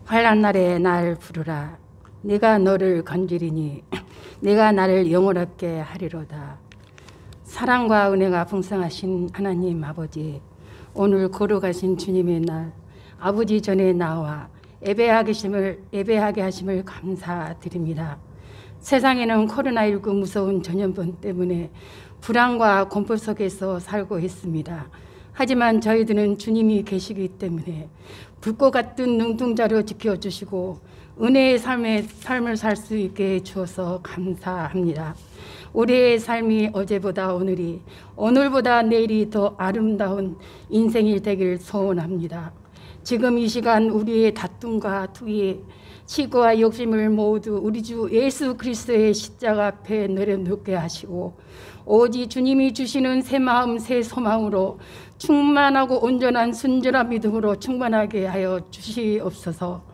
환난 날에 날 부르라. 내가 너를 건지리니 내가 나를 영원하게 하리로다. 사랑과 은혜가 풍성하신 하나님 아버지, 오늘 거룩하신 주님의 날 아버지 전에 나와 예배하게 하심을 감사드립니다. 세상에는 코로나19 무서운 전염병 때문에 불안과 공포 속에서 살고 있습니다. 하지만 저희들은 주님이 계시기 때문에 불꽃 같은 눈동자로 지켜주시고 은혜의 삶을 살 수 있게 해주셔서 감사합니다. 우리의 삶이 어제보다 오늘보다 내일이 더 아름다운 인생이 되길 소원합니다. 지금 이 시간 우리의 다툼과 투기, 시고와 욕심을 모두 우리 주 예수 그리스도의 십자가 앞에 내려놓게 하시고 오직 주님이 주시는 새 마음 새 소망으로 충만하고 온전한 순전한 믿음으로 충만하게 하여 주시옵소서.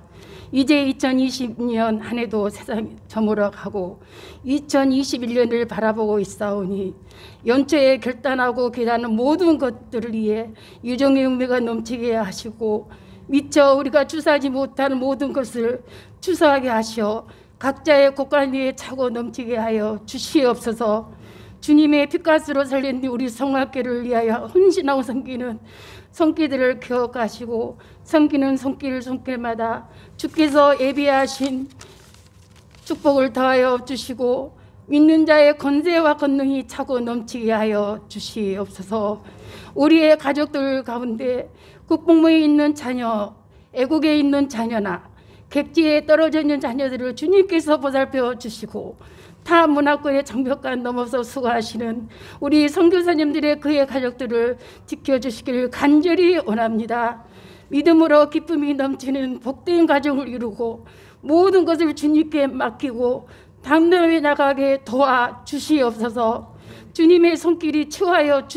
이제 2020년 한 해도 세상이 저물어가고 2021년을 바라보고 있사오니 연초에 결단하고 기다는 모든 것들을 위해 유정의 용매가 넘치게 하시고 미처 우리가 주사하지 못하는 모든 것을 주사하게 하시어 각자의 곳간 위에 차고 넘치게 하여 주시옵소서. 주님의 핏값으로 살린 우리 성악교를 위하여 헌신하고 섬기는 손길들을 기억하시고 섬기는 손길마다 주께서 예비하신 축복을 더하여 주시고 믿는 자의 권세와 권능이 차고 넘치게 하여 주시옵소서. 우리의 가족들 가운데 국뽕무에 있는 자녀, 애국에 있는 자녀나 객지에 떨어져 있는 자녀들을 주님께서 보살펴 주시고 타 문화권의 장벽간 넘어서 수고하시는 우리 선교사님들의 그의 가족들을 지켜주시길 간절히 원합니다. 믿음으로 기쁨이 넘치는 복된 가정을 이루고 모든 것을 주님께 맡기고 당당하게 나가게 도와주시옵소서. 주님의 손길이 치유하여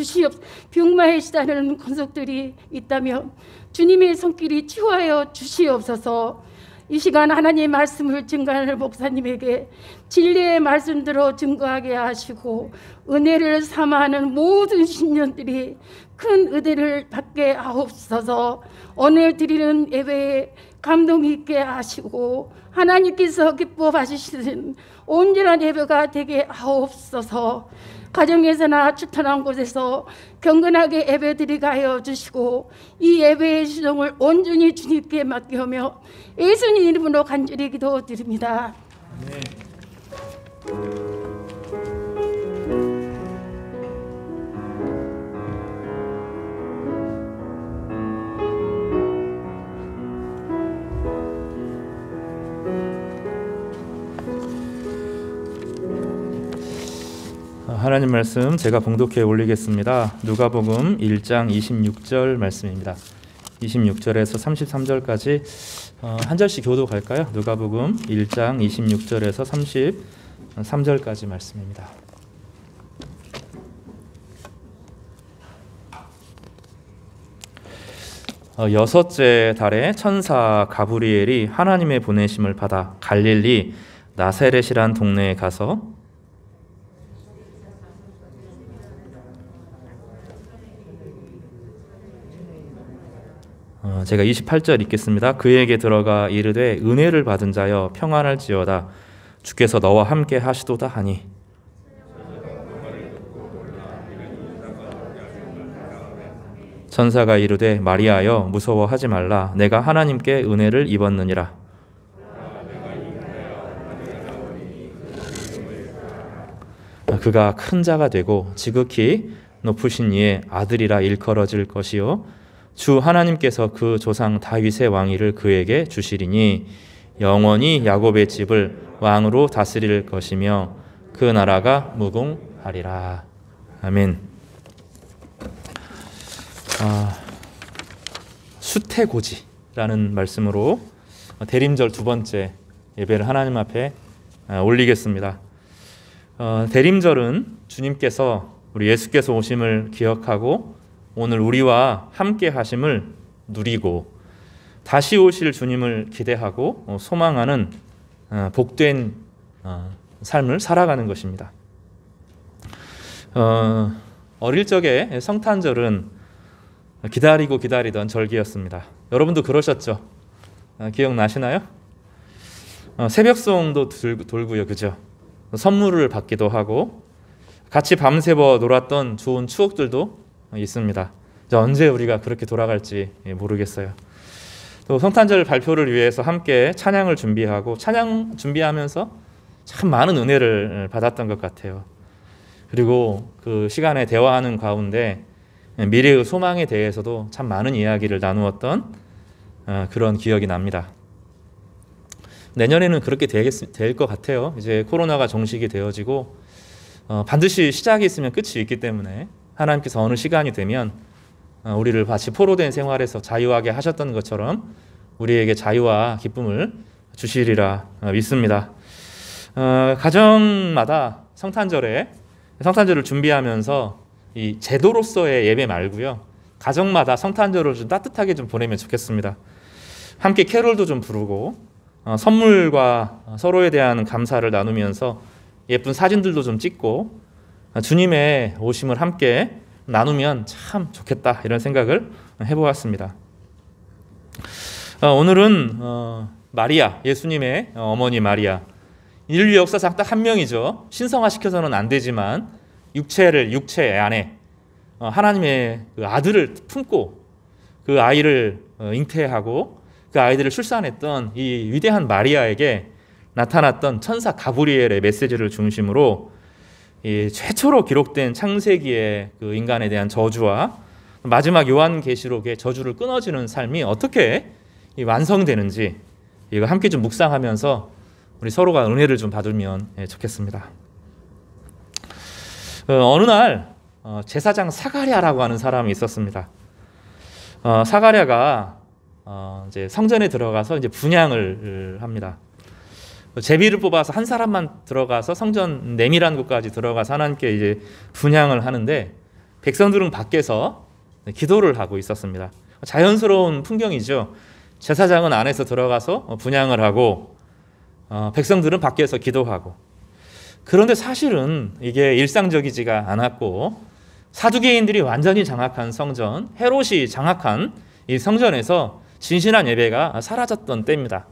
병마에 시달리는 권속들이 있다면 주님의 손길이 치유하여 주시옵소서. 이 시간 하나님의 말씀을 증거하는 목사님에게 진리의 말씀대로 증거하게 하시고 은혜를 삼아하는 모든 신령들이 큰 은혜를 받게 하옵소서. 오늘 드리는 예배에 감동 있게 하시고 하나님께서 기뻐 받으시는 온전한 예배가 되게 하옵소서. 가정에서나 추천한 곳에서 경건하게 예배드리게 하여 주시고 이 예배의 시종을 온전히 주님께 맡기며 예수님 이름으로 간절히 기도드립니다. 네. 하나님 말씀 제가 봉독해 올리겠습니다. 누가복음 1장 26절 말씀입니다. 26절에서 33절까지 한 절씩 교독할까요? 누가복음 1장 26절에서 33절까지 말씀입니다. 여섯째 달에 천사 가브리엘이 하나님의 보내심을 받아 갈릴리 나사렛이란 동네에 가서 제가 28절 읽겠습니다. 그에게 들어가 이르되 은혜를 받은 자여 평안할지어다 주께서 너와 함께 하시도다 하니 천사가 이르되 마리아여 무서워하지 말라 내가 하나님께 은혜를 입었느니라. 그가 큰 자가 되고 지극히 높으신 이의 아들이라 일컬어질 것이요 주 하나님께서 그 조상 다윗의 왕위를 그에게 주시리니 영원히 야곱의 집을 왕으로 다스릴 것이며 그 나라가 무궁하리라. 아멘. 수태고지라는 말씀으로 대림절 두 번째 예배를 하나님 앞에 올리겠습니다. 대림절은 주님께서 우리 예수께서 오심을 기억하고 오늘 우리와 함께 하심을 누리고 다시 오실 주님을 기대하고 소망하는 복된 삶을 살아가는 것입니다. 어릴 적에 성탄절은 기다리던 절기였습니다. 여러분도 그러셨죠? 기억나시나요? 새벽송도 돌고요, 그죠? 선물을 받기도 하고 같이 밤새워 놀았던 좋은 추억들도 있습니다. 언제 우리가 그렇게 돌아갈지 모르겠어요. 또 성탄절 발표를 위해서 함께 찬양을 준비하고 찬양 준비하면서 참 많은 은혜를 받았던 것 같아요. 그리고 그 시간에 대화하는 가운데 미래의 소망에 대해서도 참 많은 이야기를 나누었던 그런 기억이 납니다. 내년에는 그렇게 될 것 같아요. 이제 코로나가 종식이 되어지고 반드시 시작이 있으면 끝이 있기 때문에 하나님께서 어느 시간이 되면 우리를 마치 포로된 생활에서 자유하게 하셨던 것처럼 우리에게 자유와 기쁨을 주시리라 믿습니다. 가정마다 성탄절을 준비하면서 이 제도로서의 예배 말고요, 가정마다 성탄절을 좀 따뜻하게 좀 보내면 좋겠습니다. 함께 캐롤도 좀 부르고 선물과 서로에 대한 감사를 나누면서 예쁜 사진들도 좀 찍고 주님의 오심을 함께 나누면 참 좋겠다, 이런 생각을 해보았습니다. 오늘은 마리아, 예수님의 어머니 마리아, 인류 역사상 딱 한 명이죠. 신성화시켜서는 안 되지만 육체 안에 하나님의 그 아들을 품고 그 아이를 잉태하고 그 아이들을 출산했던 이 위대한 마리아에게 나타났던 천사 가브리엘의 메시지를 중심으로 이 최초로 기록된 창세기의 그 인간에 대한 저주와 마지막 요한계시록의 저주를 끊어지는 삶이 어떻게 완성되는지 이거 함께 좀 묵상하면서 우리 서로가 은혜를 좀 받으면 좋겠습니다. 어느 날 제사장 사가랴라고 하는 사람이 있었습니다. 사가랴가 이제 성전에 들어가서 이제 분향을 합니다. 제비를 뽑아서 한 사람만 들어가서 성전 내밀한 곳까지 들어가서 하나님께 이제 분향을 하는데 백성들은 밖에서 기도를 하고 있었습니다. 자연스러운 풍경이죠. 제사장은 안에서 들어가서 분향을 하고 백성들은 밖에서 기도하고. 그런데 사실은 이게 일상적이지가 않았고 사두개인들이 완전히 장악한 성전, 헤롯이 장악한 이 성전에서 진실한 예배가 사라졌던 때입니다.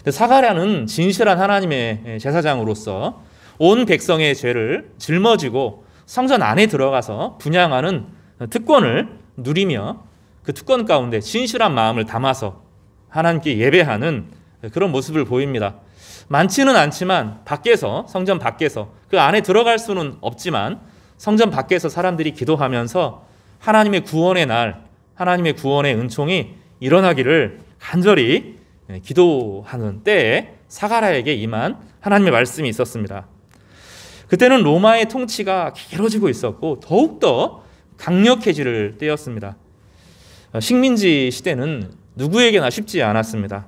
사가랴는 진실한 하나님의 제사장으로서 온 백성의 죄를 짊어지고 성전 안에 들어가서 분향하는 특권을 누리며 그 특권 가운데 진실한 마음을 담아서 하나님께 예배하는 그런 모습을 보입니다. 많지는 않지만 밖에서, 성전 밖에서, 그 안에 들어갈 수는 없지만 성전 밖에서 사람들이 기도하면서 하나님의 구원의 날, 하나님의 구원의 은총이 일어나기를 간절히 기도하는 때에 사가랴에게 임한 하나님의 말씀이 있었습니다. 그때는 로마의 통치가 길어지고 있었고 더욱더 강력해질 때였습니다. 식민지 시대는 누구에게나 쉽지 않았습니다.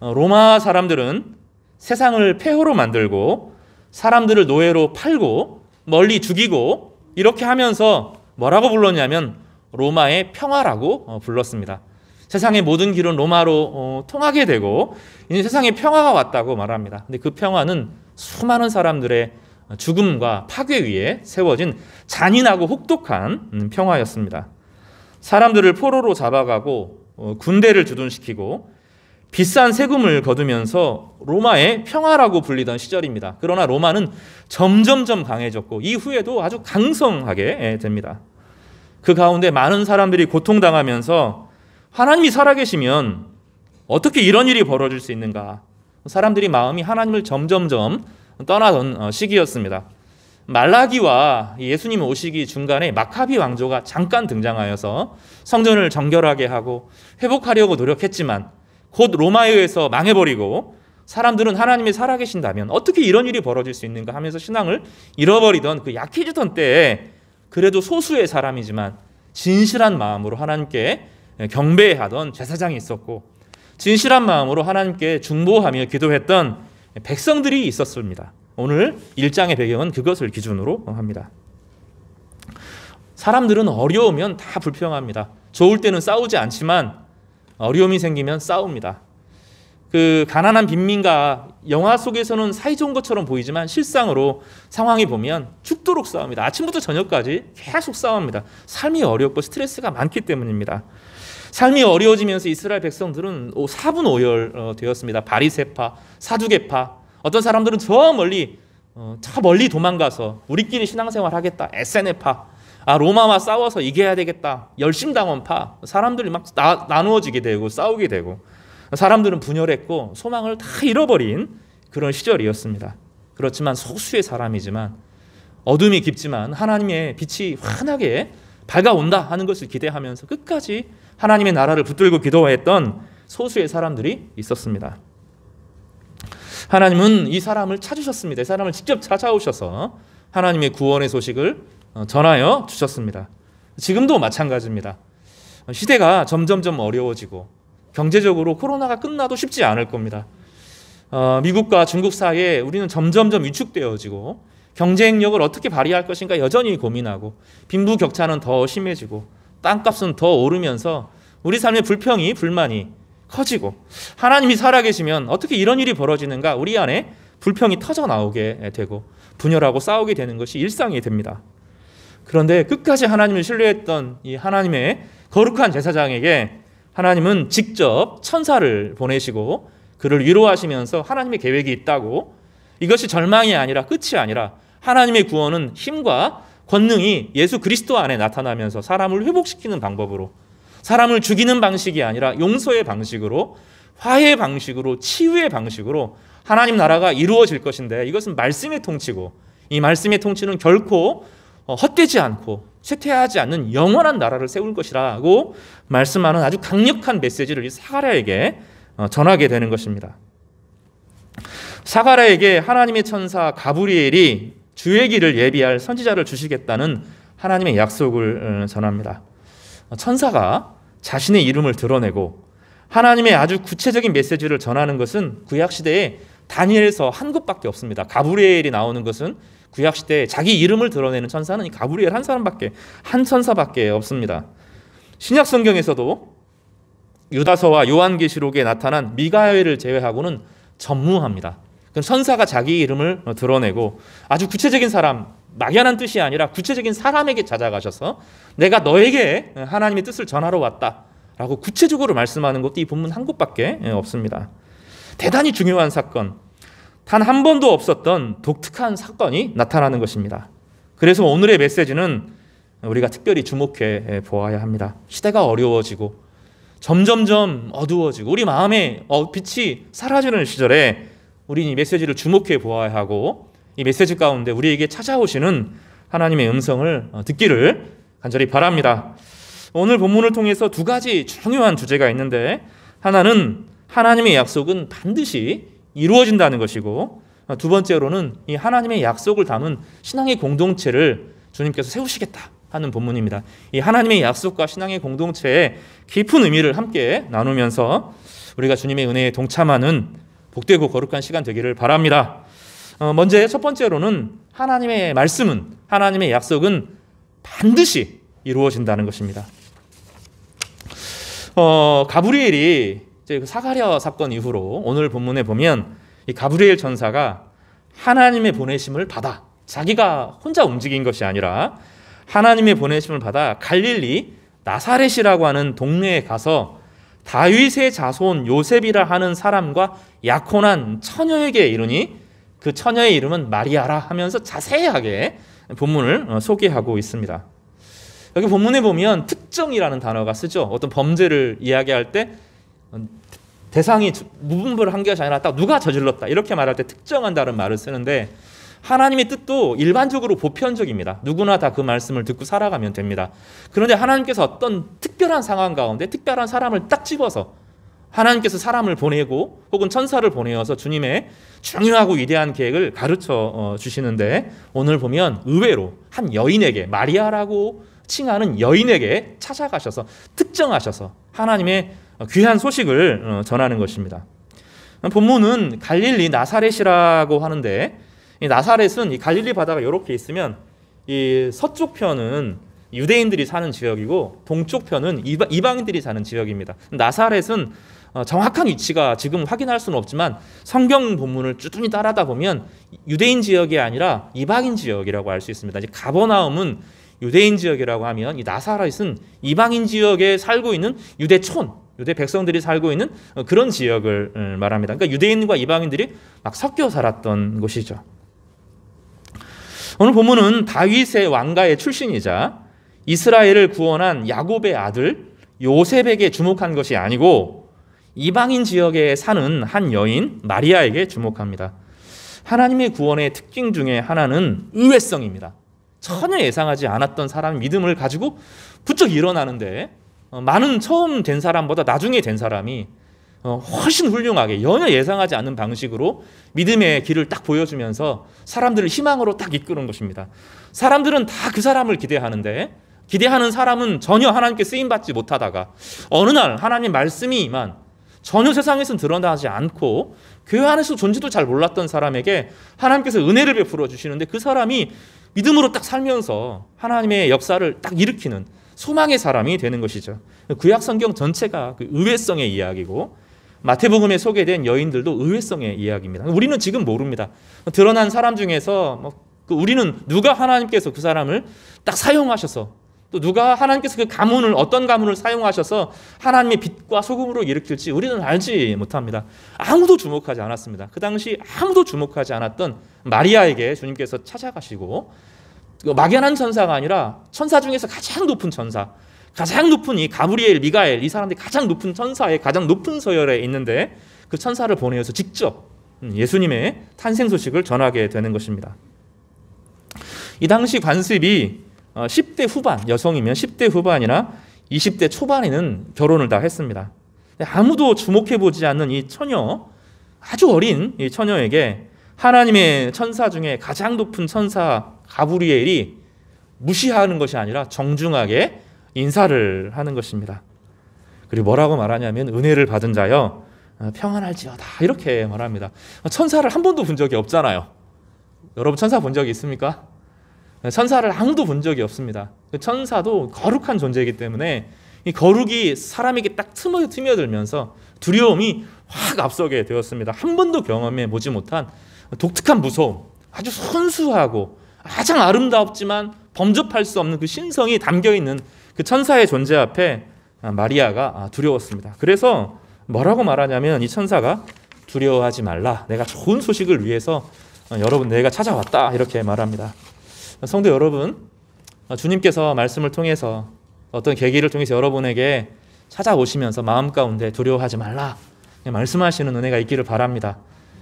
로마 사람들은 세상을 폐허로 만들고 사람들을 노예로 팔고 멀리 죽이고 이렇게 하면서 뭐라고 불렀냐면 로마의 평화라고 불렀습니다. 세상의 모든 길은 로마로 통하게 되고 이제 세상에 평화가 왔다고 말합니다. 근데 그 평화는 수많은 사람들의 죽음과 파괴 위에 세워진 잔인하고 혹독한 평화였습니다. 사람들을 포로로 잡아가고 군대를 주둔시키고 비싼 세금을 거두면서 로마의 평화라고 불리던 시절입니다. 그러나 로마는 점점점 강해졌고 이후에도 아주 강성하게 됩니다. 그 가운데 많은 사람들이 고통당하면서 하나님이 살아계시면 어떻게 이런 일이 벌어질 수 있는가? 사람들이 마음이 하나님을 점점점 떠나던 시기였습니다. 말라기와 예수님 오시기 중간에 마카비 왕조가 잠깐 등장하여서 성전을 정결하게 하고 회복하려고 노력했지만 곧 로마에 의해서 망해버리고 사람들은 하나님이 살아계신다면 어떻게 이런 일이 벌어질 수 있는가 하면서 신앙을 잃어버리던 그 약해지던 때에 그래도 소수의 사람이지만 진실한 마음으로 하나님께 경배하던 제사장이 있었고 진실한 마음으로 하나님께 중보하며 기도했던 백성들이 있었습니다. 오늘 1장의 배경은 그것을 기준으로 합니다. 사람들은 어려우면 다 불평합니다. 좋을 때는 싸우지 않지만 어려움이 생기면 싸웁니다. 그 가난한 빈민가 영화 속에서는 사이좋은 것처럼 보이지만 실상으로 상황이 보면 죽도록 싸웁니다. 아침부터 저녁까지 계속 싸웁니다. 삶이 어렵고 스트레스가 많기 때문입니다. 삶이 어려워지면서 이스라엘 백성들은 사분오열 되었습니다. 바리새파, 사두개파, 어떤 사람들은 저 멀리 도망가서 우리끼리 신앙생활 하겠다. 에세네파, 로마와 싸워서 이겨야 되겠다. 열심당원파, 사람들이 막 나누어지게 되고 싸우게 되고, 사람들은 분열했고 소망을 다 잃어버린 그런 시절이었습니다. 그렇지만 소수의 사람이지만, 어둠이 깊지만 하나님의 빛이 환하게 밝아온다 하는 것을 기대하면서 끝까지 하나님의 나라를 붙들고 기도했던 소수의 사람들이 있었습니다. 하나님은 이 사람을 찾으셨습니다. 이 사람을 직접 찾아오셔서 하나님의 구원의 소식을 전하여 주셨습니다. 지금도 마찬가지입니다. 시대가 점점점 어려워지고 경제적으로 코로나가 끝나도 쉽지 않을 겁니다. 미국과 중국 사이에 우리는 점점점 위축되어지고 경쟁력을 어떻게 발휘할 것인가 여전히 고민하고, 빈부격차는 더 심해지고 땅값은 더 오르면서 우리 삶의 불평이, 불만이 커지고, 하나님이 살아계시면 어떻게 이런 일이 벌어지는가, 우리 안에 불평이 터져 나오게 되고 분열하고 싸우게 되는 것이 일상이 됩니다. 그런데 끝까지 하나님을 신뢰했던 이 하나님의 거룩한 제사장에게 하나님은 직접 천사를 보내시고 그를 위로하시면서 하나님의 계획이 있다고, 이것이 절망이 아니라 끝이 아니라 하나님의 구원은 힘과 권능이 예수 그리스도 안에 나타나면서 사람을 회복시키는 방법으로, 사람을 죽이는 방식이 아니라 용서의 방식으로, 화해의 방식으로, 치유의 방식으로 하나님 나라가 이루어질 것인데, 이것은 말씀의 통치고, 이 말씀의 통치는 결코 헛되지 않고 쇠퇴하지 않는 영원한 나라를 세울 것이라고 말씀하는 아주 강력한 메시지를 이 사가랴에게 전하게 되는 것입니다. 사가랴에게 하나님의 천사 가브리엘이 주의 길을 예비할 선지자를 주시겠다는 하나님의 약속을 전합니다. 천사가 자신의 이름을 드러내고 하나님의 아주 구체적인 메시지를 전하는 것은 구약시대에 다니엘서 한 곳밖에 없습니다. 가브리엘이 나오는 것은 구약시대에 자기 이름을 드러내는 천사는 가브리엘 한 천사밖에 없습니다. 신약성경에서도 유다서와 요한계시록에 나타난 미가엘을 제외하고는 전무합니다. 천사가 자기 이름을 드러내고 아주 구체적인 사람, 막연한 뜻이 아니라 구체적인 사람에게 찾아가셔서 내가 너에게 하나님의 뜻을 전하러 왔다 라고 구체적으로 말씀하는 것도 이 본문 한 곳밖에 없습니다. 대단히 중요한 사건, 단 한 번도 없었던 독특한 사건이 나타나는 것입니다. 그래서 오늘의 메시지는 우리가 특별히 주목해 보아야 합니다. 시대가 어려워지고 점점점 어두워지고 우리 마음의 빛이 사라지는 시절에 우리는 이 메시지를 주목해 보아야 하고, 이 메시지 가운데 우리에게 찾아오시는 하나님의 음성을 듣기를 간절히 바랍니다. 오늘 본문을 통해서 두 가지 중요한 주제가 있는데, 하나는 하나님의 약속은 반드시 이루어진다는 것이고, 두 번째로는 이 하나님의 약속을 담은 신앙의 공동체를 주님께서 세우시겠다 하는 본문입니다. 이 하나님의 약속과 신앙의 공동체의 깊은 의미를 함께 나누면서 우리가 주님의 은혜에 동참하는 복되고 거룩한 시간 되기를 바랍니다. 먼저 첫 번째로는 하나님의 말씀은, 하나님의 약속은 반드시 이루어진다는 것입니다. 가브리엘이 그 사가랴 사건 이후로 오늘 본문에 보면 이 가브리엘 천사가 하나님의 보내심을 받아, 자기가 혼자 움직인 것이 아니라 하나님의 보내심을 받아 갈릴리 나사렛이라고 하는 동네에 가서 다윗의 자손 요셉이라 하는 사람과 약혼한 처녀에게 이르니 그 처녀의 이름은 마리아라 하면서 자세하게 본문을 소개하고 있습니다. 여기 본문에 보면 특정이라는 단어가 쓰죠. 어떤 범죄를 이야기할 때 대상이 무분별을 한 것이 아니라 딱 누가 저질렀다 이렇게 말할 때 특정한다는 말을 쓰는데, 하나님의 뜻도 일반적으로 보편적입니다. 누구나 다 그 말씀을 듣고 살아가면 됩니다. 그런데 하나님께서 어떤 특별한 상황 가운데 특별한 사람을 딱 집어서 하나님께서 사람을 보내고 혹은 천사를 보내어서 주님의 중요하고 위대한 계획을 가르쳐 주시는데, 오늘 보면 의외로 한 여인에게, 마리아라고 칭하는 여인에게 찾아가셔서 특정하셔서 하나님의 귀한 소식을 전하는 것입니다. 본문은 갈릴리 나사렛이라고 하는데, 이 나사렛은 이 갈릴리 바다가 이렇게 있으면 이 서쪽 편은 유대인들이 사는 지역이고 동쪽 편은 이방인들이 사는 지역입니다. 나사렛은 정확한 위치가 지금 확인할 수는 없지만 성경 본문을 쭈쭈이 따라다 보면 유대인 지역이 아니라 이방인 지역이라고 알 수 있습니다. 이제 가버나움은 유대인 지역이라고 하면 이 나사렛은 이방인 지역에 살고 있는 유대촌, 유대 백성들이 살고 있는 그런 지역을 말합니다. 그러니까 유대인과 이방인들이 막 섞여 살았던 곳이죠. 오늘 본문은 다윗의 왕가의 출신이자 이스라엘을 구원한 야곱의 아들 요셉에게 주목한 것이 아니고 이방인 지역에 사는 한 여인 마리아에게 주목합니다. 하나님의 구원의 특징 중에 하나는 의외성입니다. 전혀 예상하지 않았던 사람이 믿음을 가지고 부쩍 일어나는데 많은 처음 된 사람보다 나중에 된 사람이 훨씬 훌륭하게 전혀 예상하지 않는 방식으로 믿음의 길을 딱 보여주면서 사람들을 희망으로 딱 이끄는 것입니다. 사람들은 다 그 사람을 기대하는데 기대하는 사람은 전혀 하나님께 쓰임받지 못하다가 어느 날 하나님 말씀이만 전혀 세상에서는 드러나지 않고 교회 안에서 존재도 잘 몰랐던 사람에게 하나님께서 은혜를 베풀어 주시는데 그 사람이 믿음으로 딱 살면서 하나님의 역사를 딱 일으키는 소망의 사람이 되는 것이죠. 구약 성경 전체가 그 의외성의 이야기고 마태복음에 소개된 여인들도 의외성의 이야기입니다. 우리는 지금 모릅니다. 드러난 사람 중에서 우리는 누가 하나님께서 그 사람을 딱 사용하셔서 또 누가 하나님께서 그 가문을 어떤 가문을 사용하셔서 하나님의 빛과 소금으로 일으킬지 우리는 알지 못합니다. 아무도 주목하지 않았습니다. 그 당시 아무도 주목하지 않았던 마리아에게 주님께서 찾아가시고 막연한 천사가 아니라 천사 중에서 가장 높은 천사, 가장 높은 이 가브리엘, 미가엘 이 사람들이 가장 높은 천사의 가장 높은 서열에 있는데 그 천사를 보내어서 직접 예수님의 탄생 소식을 전하게 되는 것입니다. 이 당시 관습이 10대 후반, 여성이면 10대 후반이나 20대 초반에는 결혼을 다 했습니다. 아무도 주목해보지 않는 이 처녀, 아주 어린 이 처녀에게 하나님의 천사 중에 가장 높은 천사 가브리엘이 무시하는 것이 아니라 정중하게 인사를 하는 것입니다. 그리고 뭐라고 말하냐면 은혜를 받은 자여 평안할지어다 이렇게 말합니다. 천사를 한 번도 본 적이 없잖아요. 여러분 천사 본 적이 있습니까? 천사를 아무도 본 적이 없습니다. 천사도 거룩한 존재이기 때문에 이 거룩이 사람에게 딱 스며들면서 두려움이 확 앞서게 되었습니다. 한 번도 경험해 보지 못한 독특한 무서움, 아주 순수하고 가장 아름답지만 범접할 수 없는 그 신성이 담겨있는 그 천사의 존재 앞에 마리아가 두려웠습니다. 그래서 뭐라고 말하냐면 이 천사가 두려워하지 말라. 내가 좋은 소식을 위해서 여러분 내가 찾아왔다 이렇게 말합니다. 성도 여러분, 주님께서 말씀을 통해서 어떤 계기를 통해서 여러분에게 찾아오시면서 마음 가운데 두려워하지 말라 말씀하시는 은혜가 있기를 바랍니다.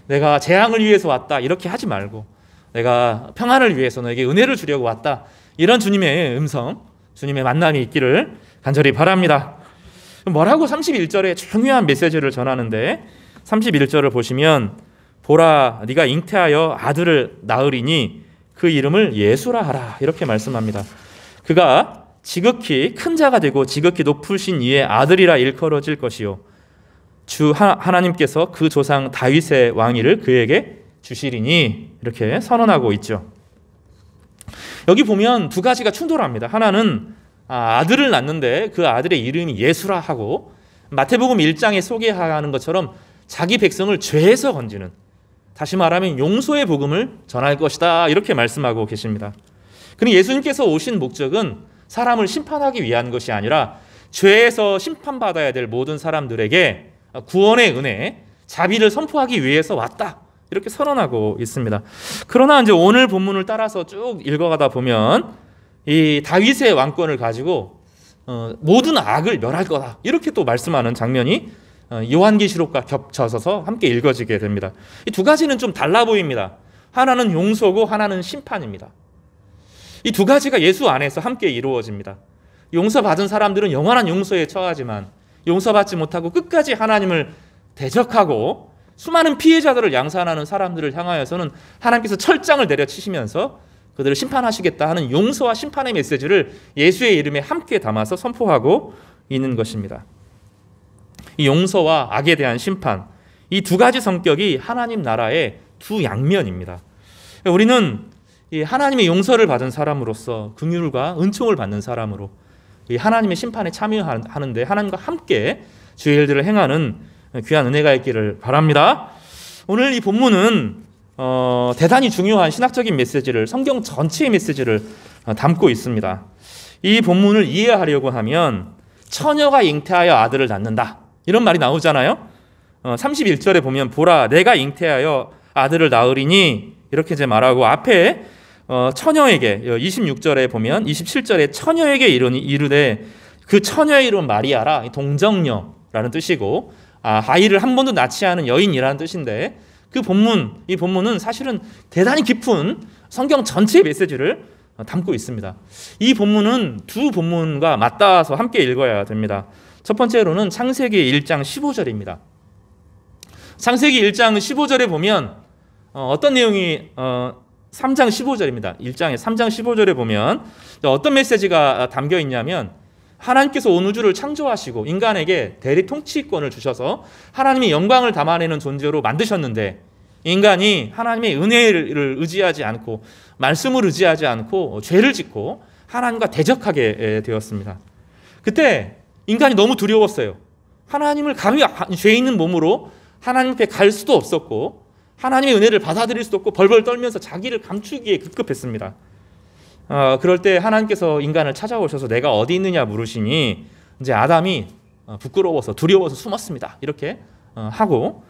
내가 재앙을 위해서 왔다 이렇게 하지 말고 내가 평안을 위해서 너에게 은혜를 주려고 왔다 이런 주님의 음성, 주님의 만남이 있기를 간절히 바랍니다. 뭐라고 31절에 중요한 메시지를 전하는데 31절을 보시면 보라 네가 잉태하여 아들을 낳으리니 그 이름을 예수라 하라 이렇게 말씀합니다. 그가 지극히 큰 자가 되고 지극히 높으신 이의 아들이라 일컬어질 것이요 주 하나님께서 그 조상 다윗의 왕위를 그에게 주시리니 이렇게 선언하고 있죠. 여기 보면 두 가지가 충돌합니다. 하나는 아들을 낳는데 그 아들의 이름이 예수라 하고 마태복음 1장에 소개하는 것처럼 자기 백성을 죄에서 건지는, 다시 말하면 용서의 복음을 전할 것이다 이렇게 말씀하고 계십니다. 그런데 예수님께서 오신 목적은 사람을 심판하기 위한 것이 아니라 죄에서 심판받아야 될 모든 사람들에게 구원의 은혜, 자비를 선포하기 위해서 왔다 이렇게 선언하고 있습니다. 그러나 이제 오늘 본문을 따라서 쭉 읽어가다 보면 이 다윗의 왕권을 가지고 모든 악을 멸할 거다 이렇게 또 말씀하는 장면이 요한계시록과 겹쳐서 함께 읽어지게 됩니다. 이 두 가지는 좀 달라 보입니다. 하나는 용서고 하나는 심판입니다. 이 두 가지가 예수 안에서 함께 이루어집니다. 용서받은 사람들은 영원한 용서에 처하지만 용서받지 못하고 끝까지 하나님을 대적하고 수많은 피해자들을 양산하는 사람들을 향하여서는 하나님께서 철장을 내려치시면서 그들을 심판하시겠다 하는 용서와 심판의 메시지를 예수의 이름에 함께 담아서 선포하고 있는 것입니다. 이 용서와 악에 대한 심판, 이 두 가지 성격이 하나님 나라의 두 양면입니다. 우리는 이 하나님의 용서를 받은 사람으로서 긍휼과 은총을 받는 사람으로 이 하나님의 심판에 참여하는데 하나님과 함께 주의 일들을 행하는 귀한 은혜가 있기를 바랍니다. 오늘 이 본문은 대단히 중요한 신학적인 메시지를, 성경 전체의 메시지를 담고 있습니다. 이 본문을 이해하려고 하면 처녀가 잉태하여 아들을 낳는다 이런 말이 나오잖아요. 31절에 보면 보라 내가 잉태하여 아들을 낳으리니 이렇게 이제 말하고 앞에 처녀에게 26절에 보면 27절에 처녀에게 이르되 그 처녀의 이름 마리아라 동정녀라는 뜻이고 아이를 한 번도 낳지 않은 여인이라는 뜻인데 이 본문은 사실은 대단히 깊은 성경 전체의 메시지를 담고 있습니다. 이 본문은 두 본문과 맞닿아서 함께 읽어야 됩니다. 첫 번째로는 창세기 1장 15절입니다. 창세기 1장 15절에 보면 어떤 내용이 3장 15절입니다. 1장의 3장 15절에 보면 어떤 메시지가 담겨 있냐면 하나님께서 온 우주를 창조하시고 인간에게 대리 통치권을 주셔서 하나님의 영광을 담아내는 존재로 만드셨는데 인간이 하나님의 은혜를 의지하지 않고 말씀을 의지하지 않고 죄를 짓고 하나님과 대적하게 되었습니다. 그때 인간이 너무 두려웠어요. 하나님을 감히 죄 있는 몸으로 하나님 앞에 갈 수도 없었고 하나님의 은혜를 받아들일 수도 없고 벌벌 떨면서 자기를 감추기에 급급했습니다. 그럴 때 하나님께서 인간을 찾아오셔서 내가 어디 있느냐 물으시니 이제 아담이 부끄러워서 두려워서 숨었습니다. 이렇게 하고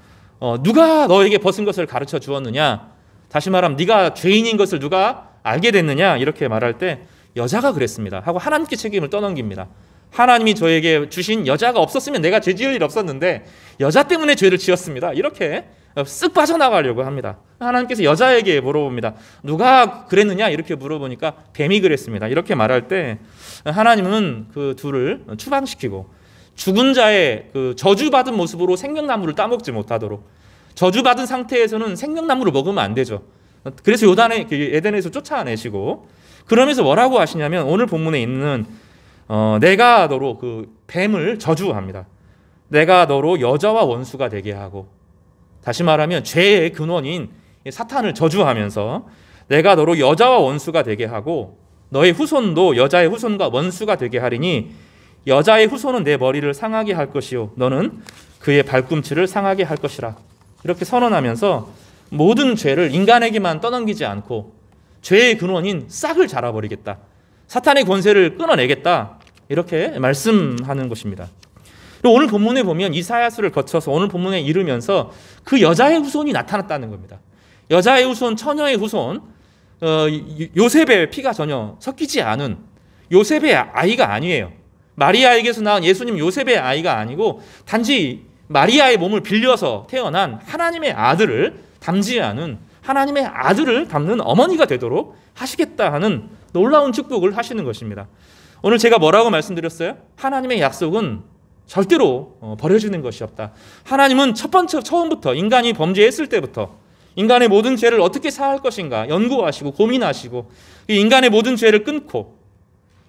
누가 너에게 벗은 것을 가르쳐 주었느냐? 다시 말하면 네가 죄인인 것을 누가 알게 됐느냐? 이렇게 말할 때 여자가 그랬습니다. 하고 하나님께 책임을 떠넘깁니다. 하나님이 저에게 주신 여자가 없었으면 내가 죄 지을 일 없었는데 여자 때문에 죄를 지었습니다. 이렇게 쓱 빠져나가려고 합니다. 하나님께서 여자에게 물어봅니다. 누가 그랬느냐? 이렇게 물어보니까 뱀이 그랬습니다. 이렇게 말할 때 하나님은 그 둘을 추방시키고 죽은 자의 그 저주받은 모습으로 생명나무를 따먹지 못하도록 저주받은 상태에서는 생명나무를 먹으면 안 되죠. 그래서 에덴에서 쫓아내시고 그러면서 뭐라고 하시냐면 오늘 본문에 있는 내가 너로 그 뱀을 저주합니다. 내가 너로 여자와 원수가 되게 하고 다시 말하면 죄의 근원인 사탄을 저주하면서 내가 너로 여자와 원수가 되게 하고 너의 후손도 여자의 후손과 원수가 되게 하리니 여자의 후손은 내 머리를 상하게 할 것이요 너는 그의 발꿈치를 상하게 할 것이라. 이렇게 선언하면서 모든 죄를 인간에게만 떠넘기지 않고 죄의 근원인 싹을 잘라버리겠다. 사탄의 권세를 끊어내겠다. 이렇게 말씀하는 것입니다. 오늘 본문에 보면 이사야서를 거쳐서 오늘 본문에 이르면서 그 여자의 후손이 나타났다는 겁니다. 여자의 후손, 처녀의 후손, 요셉의 피가 전혀 섞이지 않은 요셉의 아이가 아니에요. 마리아에게서 낳은 예수님 요셉의 아이가 아니고 단지 마리아의 몸을 빌려서 태어난 하나님의 아들을 담지 않은 하나님의 아들을 담는 어머니가 되도록 하시겠다 하는 놀라운 축복을 하시는 것입니다. 오늘 제가 뭐라고 말씀드렸어요? 하나님의 약속은 절대로 버려지는 것이 없다. 하나님은 처음부터 인간이 범죄했을 때부터 인간의 모든 죄를 어떻게 사할 것인가 연구하시고 고민하시고 인간의 모든 죄를 끊고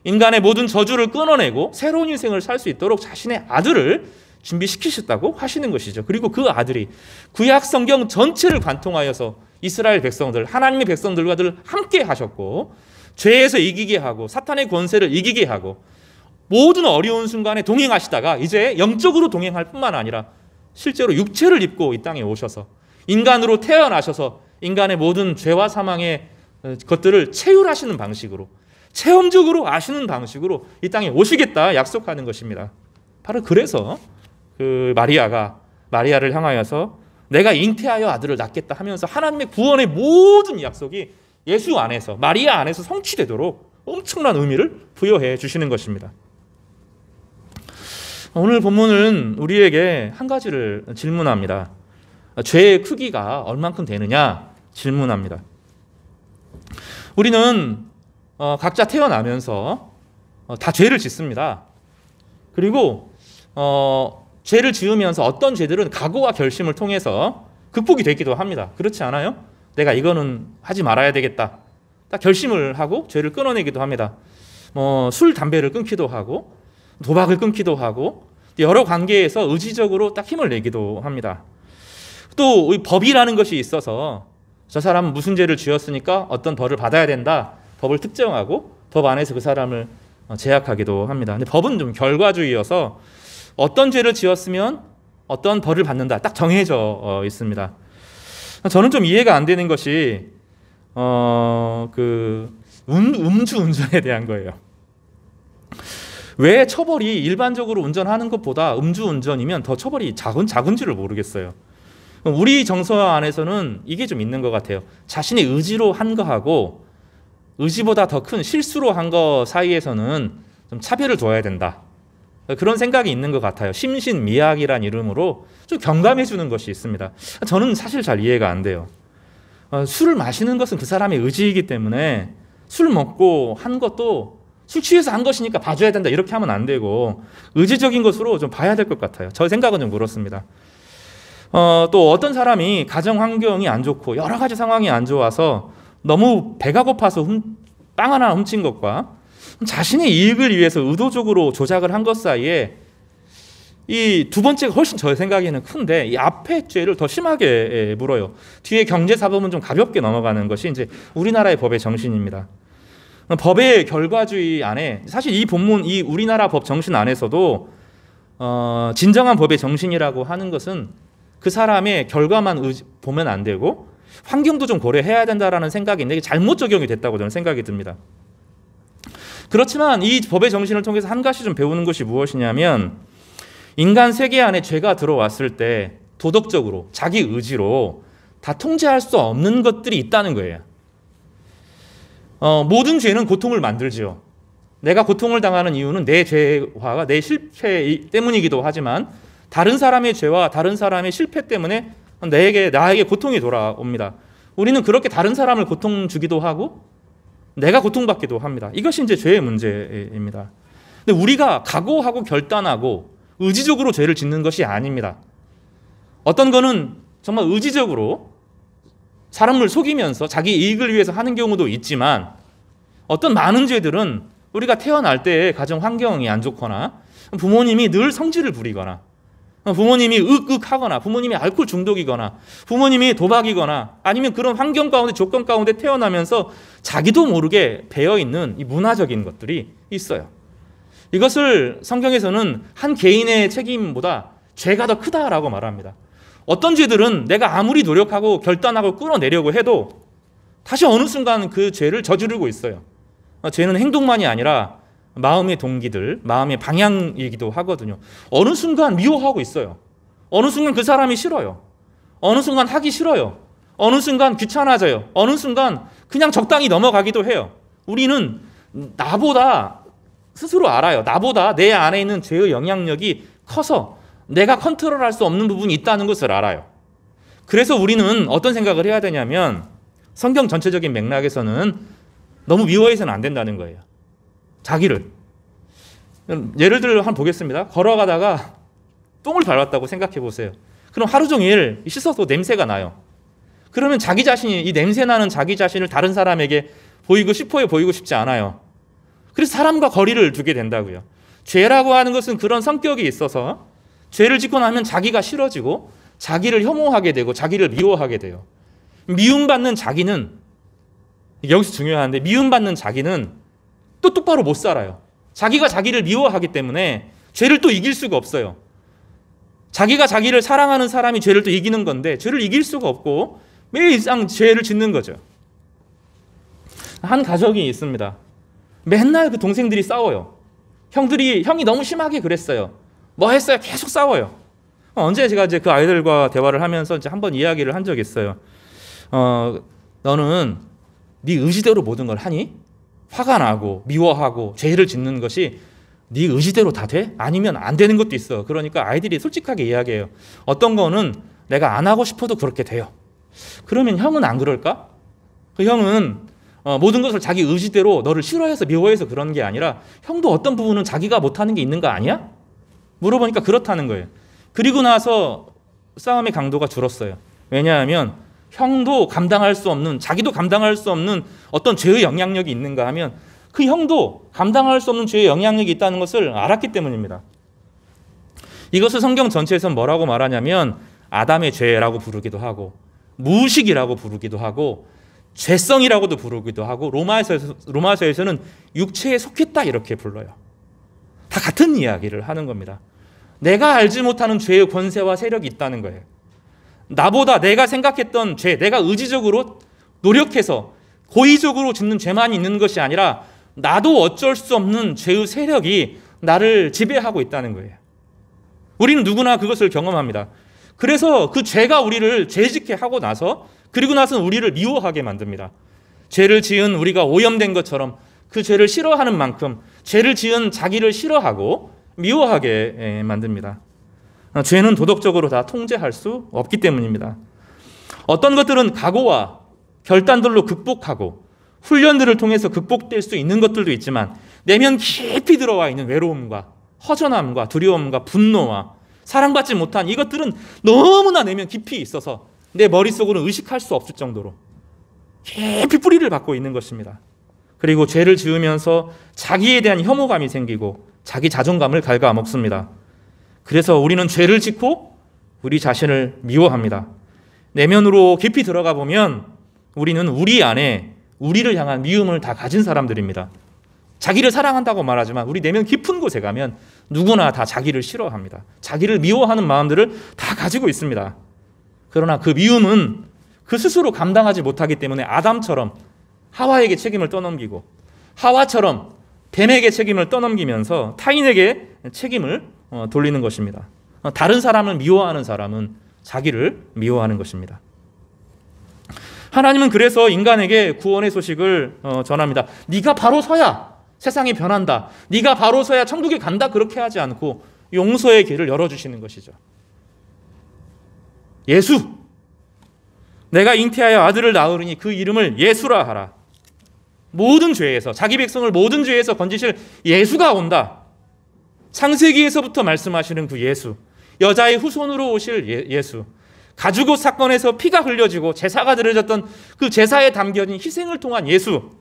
인간의 모든 저주를 끊어내고 새로운 인생을 살 수 있도록 자신의 아들을 준비시키셨다고 하시는 것이죠. 그리고 그 아들이 구약 성경 전체를 관통하여서 이스라엘 백성들, 하나님의 백성들과 늘 함께 하셨고 죄에서 이기게 하고 사탄의 권세를 이기게 하고 모든 어려운 순간에 동행하시다가 이제 영적으로 동행할 뿐만 아니라 실제로 육체를 입고 이 땅에 오셔서 인간으로 태어나셔서 인간의 모든 죄와 사망의 것들을 체휼하시는 방식으로 체험적으로 아시는 방식으로 이 땅에 오시겠다 약속하는 것입니다. 바로 그래서 그 마리아를 향하여서 내가 잉태하여 아들을 낳겠다 하면서 하나님의 구원의 모든 약속이 예수 안에서 마리아 안에서 성취되도록 엄청난 의미를 부여해 주시는 것입니다. 오늘 본문은 우리에게 한 가지를 질문합니다. 죄의 크기가 얼만큼 되느냐 질문합니다. 우리는 각자 태어나면서 다 죄를 짓습니다. 그리고 죄를 지으면서 어떤 죄들은 각오와 결심을 통해서 극복이 되기도 합니다. 그렇지 않아요? 내가 이거는 하지 말아야 되겠다. 딱 결심을 하고 죄를 끊어내기도 합니다. 술, 담배를 끊기도 하고 도박을 끊기도 하고 여러 관계에서 의지적으로 딱 힘을 내기도 합니다. 또 법이라는 것이 있어서 저 사람은 무슨 죄를 지었으니까 어떤 벌을 받아야 된다. 법을 특정하고 법 안에서 그 사람을 제약하기도 합니다. 근데 법은 좀 결과주의여서 어떤 죄를 지었으면 어떤 벌을 받는다. 딱 정해져 있습니다. 저는 좀 이해가 안 되는 것이 음주운전에 대한 거예요. 왜 처벌이 일반적으로 운전하는 것보다 음주운전이면 더 처벌이 작은지를 모르겠어요. 우리 정서 안에서는 이게 좀 있는 것 같아요. 자신의 의지로 한 거하고 의지보다 더 큰 실수로 한 거 사이에서는 좀 차별을 둬야 된다. 그런 생각이 있는 것 같아요. 심신미약이란 이름으로 좀 경감해 주는 것이 있습니다. 저는 사실 잘 이해가 안 돼요. 술을 마시는 것은 그 사람의 의지이기 때문에 술 먹고 한 것도 술 취해서 한 것이니까 봐줘야 된다 이렇게 하면 안 되고 의지적인 것으로 좀 봐야 될 것 같아요. 저 생각은 좀 그렇습니다. 또 어떤 사람이 가정 환경이 안 좋고 여러 가지 상황이 안 좋아서 너무 배가 고파서 빵 하나 훔친 것과 자신의 이익을 위해서 의도적으로 조작을 한 것 사이에 이 두 번째가 훨씬 저 생각에는 큰데 이 앞에 죄를 더 심하게 물어요. 뒤에 경제사범은 좀 가볍게 넘어가는 것이 이제 우리나라의 법의 정신입니다. 법의 결과주의 안에 사실 이 본문 이 우리나라 법 정신 안에서도 진정한 법의 정신이라고 하는 것은 그 사람의 결과만 보면 안 되고 환경도 좀 고려해야 된다라는 생각이 있는데 이게 잘못 적용이 됐다고 저는 생각이 듭니다. 그렇지만 이 법의 정신을 통해서 한 가지 좀 배우는 것이 무엇이냐면 인간 세계 안에 죄가 들어왔을 때 도덕적으로 자기 의지로 다 통제할 수 없는 것들이 있다는 거예요. 모든 죄는 고통을 만들지요. 내가 고통을 당하는 이유는 내 죄화가 내 실패 때문이기도 하지만 다른 사람의 죄와 다른 사람의 실패 때문에 나에게 고통이 돌아옵니다. 우리는 그렇게 다른 사람을 고통 주기도 하고 내가 고통받기도 합니다. 이것이 이제 죄의 문제입니다. 근데 우리가 각오하고 결단하고 의지적으로 죄를 짓는 것이 아닙니다. 어떤 거는 정말 의지적으로 사람을 속이면서 자기 이익을 위해서 하는 경우도 있지만 어떤 많은 죄들은 우리가 태어날 때 가정 환경이 안 좋거나 부모님이 늘 성질을 부리거나 부모님이 윽윽하거나 부모님이 알코올 중독이거나 부모님이 도박이거나 아니면 그런 환경 가운데 조건 가운데 태어나면서 자기도 모르게 배어있는 이 문화적인 것들이 있어요. 이것을 성경에서는 한 개인의 책임보다 죄가 더 크다라고 말합니다. 어떤 죄들은 내가 아무리 노력하고 결단하고 끌어내려고 해도 다시 어느 순간 그 죄를 저지르고 있어요. 죄는 행동만이 아니라 마음의 동기들, 마음의 방향이기도 하거든요. 어느 순간 미워하고 있어요. 어느 순간 그 사람이 싫어요. 어느 순간 하기 싫어요. 어느 순간 귀찮아져요. 어느 순간 그냥 적당히 넘어가기도 해요. 우리는 나보다 스스로 알아요. 나보다 내 안에 있는 죄의 영향력이 커서 내가 컨트롤할 수 없는 부분이 있다는 것을 알아요. 그래서 우리는 어떤 생각을 해야 되냐면 성경 전체적인 맥락에서는 너무 미워해서는 안 된다는 거예요. 자기를. 예를 들어 한번 보겠습니다. 걸어가다가 똥을 밟았다고 생각해 보세요. 그럼 하루 종일 씻어도 냄새가 나요. 그러면 자기 자신이 이 냄새 나는 자기 자신을 다른 사람에게 보이고 싶어요, 보이고 싶지 않아요. 그래서 사람과 거리를 두게 된다고요. 죄라고 하는 것은 그런 성격이 있어서 죄를 짓고 나면 자기가 싫어지고 자기를 혐오하게 되고 자기를 미워하게 돼요. 미움받는 자기는 여기서 중요한데 미움받는 자기는 또 똑바로 못 살아요. 자기가 자기를 미워하기 때문에 죄를 또 이길 수가 없어요. 자기가 자기를 사랑하는 사람이 죄를 또 이기는 건데 죄를 이길 수가 없고 매일 일상 죄를 짓는 거죠. 한 가족이 있습니다. 맨날 그 동생들이 싸워요. 형이 너무 심하게 그랬어요. 뭐 했어요? 계속 싸워요. 언제 제가 이제 그 아이들과 대화를 하면서 이제 한번 이야기를 한 적이 있어요. 너는 네 의지대로 모든 걸 하니? 화가 나고 미워하고 죄를 짓는 것이 네 의지대로 다 돼? 아니면 안 되는 것도 있어. 그러니까 아이들이 솔직하게 이야기해요. 어떤 거는 내가 안 하고 싶어도 그렇게 돼요. 그러면 형은 안 그럴까? 그 형은 모든 것을 자기 의지대로 너를 싫어해서 미워해서 그런 게 아니라 형도 어떤 부분은 자기가 못하는 게 있는 거 아니야? 물어보니까 그렇다는 거예요. 그리고 나서 싸움의 강도가 줄었어요. 왜냐하면 형도 감당할 수 없는, 자기도 감당할 수 없는 어떤 죄의 영향력이 있는가 하면 그 형도 감당할 수 없는 죄의 영향력이 있다는 것을 알았기 때문입니다. 이것을 성경 전체에서 뭐라고 말하냐면 아담의 죄라고 부르기도 하고 무의식이라고 부르기도 하고 죄성이라고도 부르기도 하고 로마서에서는 육체에 속했다 이렇게 불러요. 다 같은 이야기를 하는 겁니다. 내가 알지 못하는 죄의 권세와 세력이 있다는 거예요. 나보다 내가 생각했던 죄, 내가 의지적으로 노력해서 고의적으로 짓는 죄만 있는 것이 아니라 나도 어쩔 수 없는 죄의 세력이 나를 지배하고 있다는 거예요. 우리는 누구나 그것을 경험합니다. 그래서 그 죄가 우리를 죄짓게 하고 나서 그리고 나서는 우리를 미워하게 만듭니다. 죄를 지은 우리가 오염된 것처럼 그 죄를 싫어하는 만큼 죄를 지은 자기를 싫어하고 미워하게 만듭니다. 죄는 도덕적으로 다 통제할 수 없기 때문입니다. 어떤 것들은 각오와 결단들로 극복하고 훈련들을 통해서 극복될 수 있는 것들도 있지만 내면 깊이 들어와 있는 외로움과 허전함과 두려움과 분노와 사랑받지 못한 이것들은 너무나 내면 깊이 있어서 내 머릿속으로 의식할 수 없을 정도로 깊이 뿌리를 받고 있는 것입니다. 그리고 죄를 지으면서 자기에 대한 혐오감이 생기고 자기 자존감을 갉아먹습니다. 그래서 우리는 죄를 짓고 우리 자신을 미워합니다. 내면으로 깊이 들어가 보면 우리는 우리 안에 우리를 향한 미움을 다 가진 사람들입니다. 자기를 사랑한다고 말하지만 우리 내면 깊은 곳에 가면 누구나 다 자기를 싫어합니다. 자기를 미워하는 마음들을 다 가지고 있습니다. 그러나 그 미움은 그 스스로 감당하지 못하기 때문에 아담처럼 하와에게 책임을 떠넘기고 하와처럼 뱀에게 책임을 떠넘기면서 타인에게 책임을 돌리는 것입니다. 다른 사람을 미워하는 사람은 자기를 미워하는 것입니다. 하나님은 그래서 인간에게 구원의 소식을 전합니다. 네가 바로 서야 세상이 변한다. 네가 바로 서야 천국에 간다. 그렇게 하지 않고 용서의 길을 열어주시는 것이죠. 예수, 내가 잉태하여 아들을 낳으리니 그 이름을 예수라 하라. 모든 죄에서, 자기 백성을 모든 죄에서 건지실 예수가 온다. 창세기에서부터 말씀하시는 그 예수, 여자의 후손으로 오실 예수, 가죽옷 사건에서 피가 흘려지고 제사가 드려졌던 그 제사에 담겨진 희생을 통한 예수,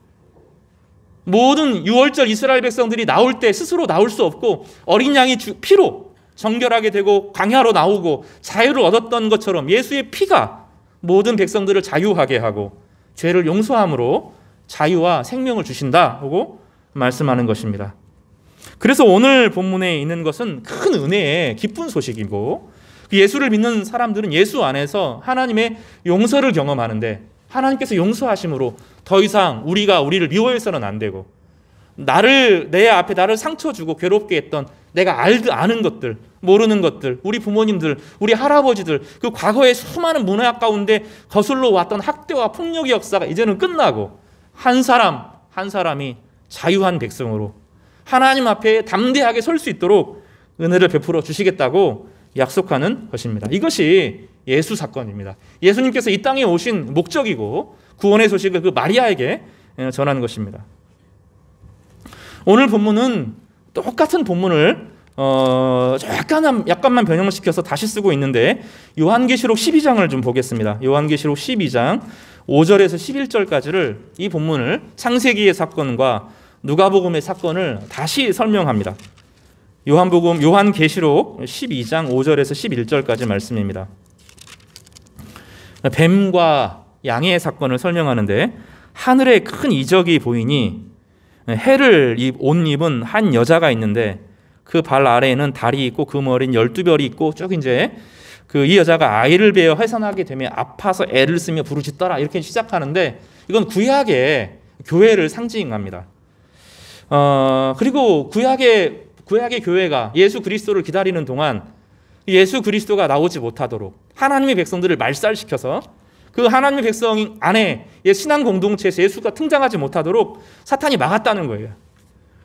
모든 유월절 이스라엘 백성들이 나올 때 스스로 나올 수 없고 어린 양이 피로 정결하게 되고 광야로 나오고 자유를 얻었던 것처럼 예수의 피가 모든 백성들을 자유하게 하고 죄를 용서함으로 자유와 생명을 주신다고 말씀하는 것입니다. 그래서 오늘 본문에 있는 것은 큰 은혜의 기쁜 소식이고 예수를 믿는 사람들은 예수 안에서 하나님의 용서를 경험하는데 하나님께서 용서하심으로 더 이상 우리를 미워해서는 안 되고 내 앞에 나를 상처 주고 괴롭게 했던 내가 아는 것들, 모르는 것들, 우리 부모님들, 우리 할아버지들, 그 과거의 수많은 문화 가운데 거슬러 왔던 학대와 폭력의 역사가 이제는 끝나고 한 사람이 자유한 백성으로 하나님 앞에 담대하게 설 수 있도록 은혜를 베풀어 주시겠다고 약속하는 것입니다. 이것이 예수 사건입니다. 예수님께서 이 땅에 오신 목적이고 구원의 소식을 그 마리아에게 전하는 것입니다. 오늘 본문은 똑같은 본문을 약간만 변형시켜서 다시 쓰고 있는데 요한계시록 12장을 좀 보겠습니다. 요한계시록 12장 5절에서 11절까지를 이 본문을 창세기의 사건과 누가복음의 사건을 다시 설명합니다. 요한계시록 12장 5절에서 11절까지 말씀입니다. 뱀과 양의 사건을 설명하는데 하늘에 큰 이적이 보이니 해를 옷 입은 한 여자가 있는데 그 발 아래에는 달이 있고 그 머리는 12별이 있고 쭉 이제 이 여자가 아이를 베어 해산하게 되면 아파서 애를 쓰며 부르짖더라 이렇게 시작하는데 이건 구약의 교회를 상징합니다. 그리고 구약의 교회가 예수 그리스도를 기다리는 동안 예수 그리스도가 나오지 못하도록 하나님의 백성들을 말살시켜서 그 하나님의 백성 안에 신앙 공동체에서 예수가 등장하지 못하도록 사탄이 막았다는 거예요.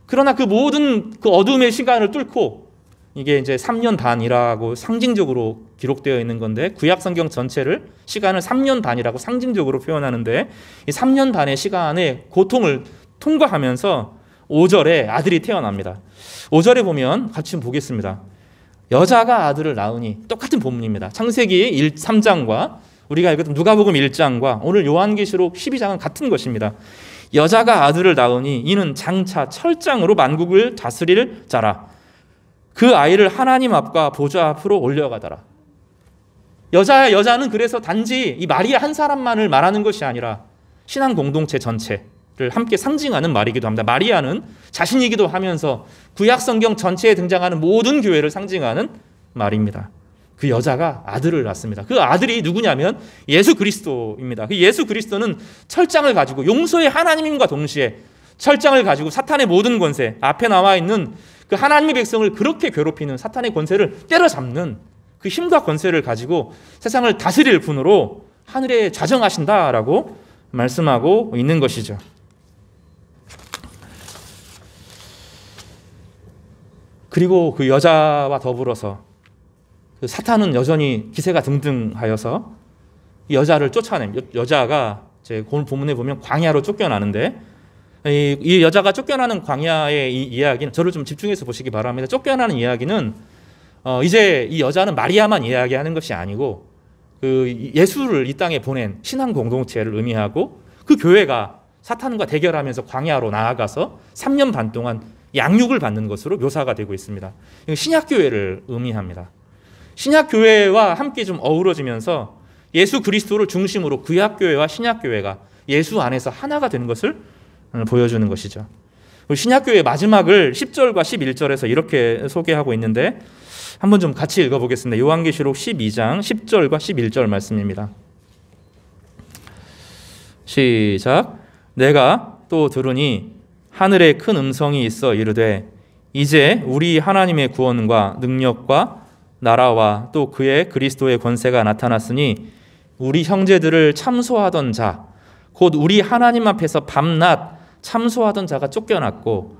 그러나 그 모든 그 어둠의 시간을 뚫고 이게 이제 3년 반이라고 상징적으로 기록되어 있는 건데 구약 성경 전체를 시간을 3년 반이라고 상징적으로 표현하는데 이 3년 반의 시간의 고통을 통과하면서 5절에 아들이 태어납니다. 5절에 보면 같이 보겠습니다. 여자가 아들을 낳으니 똑같은 본문입니다. 창세기 3장과 우리가 읽었던 누가복음 1장과 오늘 요한계시록 12장은 같은 것입니다. 여자가 아들을 낳으니 이는 장차 철장으로 만국을 다스릴 자라. 그 아이를 하나님 앞과 보좌 앞으로 올려가더라. 여자는 그래서 단지 이 마리아 한 사람만을 말하는 것이 아니라 신앙 공동체 전체를 함께 상징하는 말이기도 합니다. 마리아는 자신이기도 하면서 구약 성경 전체에 등장하는 모든 교회를 상징하는 말입니다. 그 여자가 아들을 낳습니다. 그 아들이 누구냐면 예수 그리스도입니다. 그 예수 그리스도는 철장을 가지고 용서의 하나님과 동시에 철장을 가지고 사탄의 모든 권세, 앞에 나와 있는 그 하나님의 백성을 그렇게 괴롭히는 사탄의 권세를 때려잡는 그 힘과 권세를 가지고 세상을 다스릴 분으로 하늘에 좌정하신다라고 말씀하고 있는 것이죠. 그리고 그 여자와 더불어서 그 사탄은 여전히 기세가 등등하여서 이 여자를 쫓아냅니다. 여자가 제 오늘 본문에 보면 광야로 쫓겨나는데 이 여자가 쫓겨나는 광야의 이 이야기는 저를 좀 집중해서 보시기 바랍니다. 쫓겨나는 이야기는 이제 이 여자는 마리아만 이야기하는 것이 아니고 그 예수를 이 땅에 보낸 신앙 공동체를 의미하고 그 교회가 사탄과 대결하면서 광야로 나아가서 3년 반 동안 양육을 받는 것으로 묘사가 되고 있습니다. 신약교회를 의미합니다. 신약교회와 함께 좀 어우러지면서 예수 그리스도를 중심으로 구약교회와 신약교회가 예수 안에서 하나가 되는 것을 보여주는 것이죠. 신약교회의 마지막을 10절과 11절에서 이렇게 소개하고 있는데 한번 좀 같이 읽어보겠습니다. 요한계시록 12장 10절과 11절 말씀입니다. 시작. 내가 또 들으니 하늘에 큰 음성이 있어 이르되 이제 우리 하나님의 구원과 능력과 나라와 또 그의 그리스도의 권세가 나타났으니 우리 형제들을 참소하던 자 곧 우리 하나님 앞에서 밤낮 참소하던 자가 쫓겨났고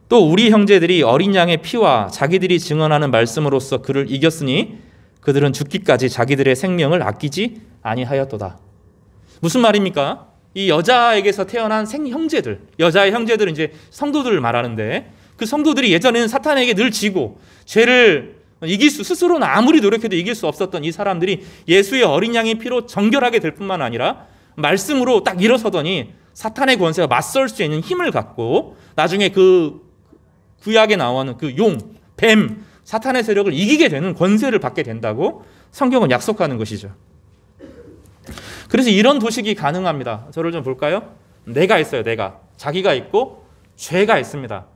또 우리 형제들이 어린 양의 피와 자기들이 증언하는 말씀으로써 그를 이겼으니 그들은 죽기까지 자기들의 생명을 아끼지 아니하였도다. 무슨 말입니까? 이 여자에게서 태어난 형제들, 여자의 형제들은 이제 성도들을 말하는데 그 성도들이 예전에는 사탄에게 늘 지고 죄를 스스로는 아무리 노력해도 이길 수 없었던 이 사람들이 예수의 어린 양의 피로 정결하게 될 뿐만 아니라 말씀으로 딱 일어서더니 사탄의 권세가 맞설 수 있는 힘을 갖고 나중에 그 구약에 나오는 그 용, 뱀, 사탄의 세력을 이기게 되는 권세를 받게 된다고 성경은 약속하는 것이죠. 그래서 이런 도식이 가능합니다. 저를 좀 볼까요? 내가 있어요. 내가. 자기가 있고 죄가 있습니다.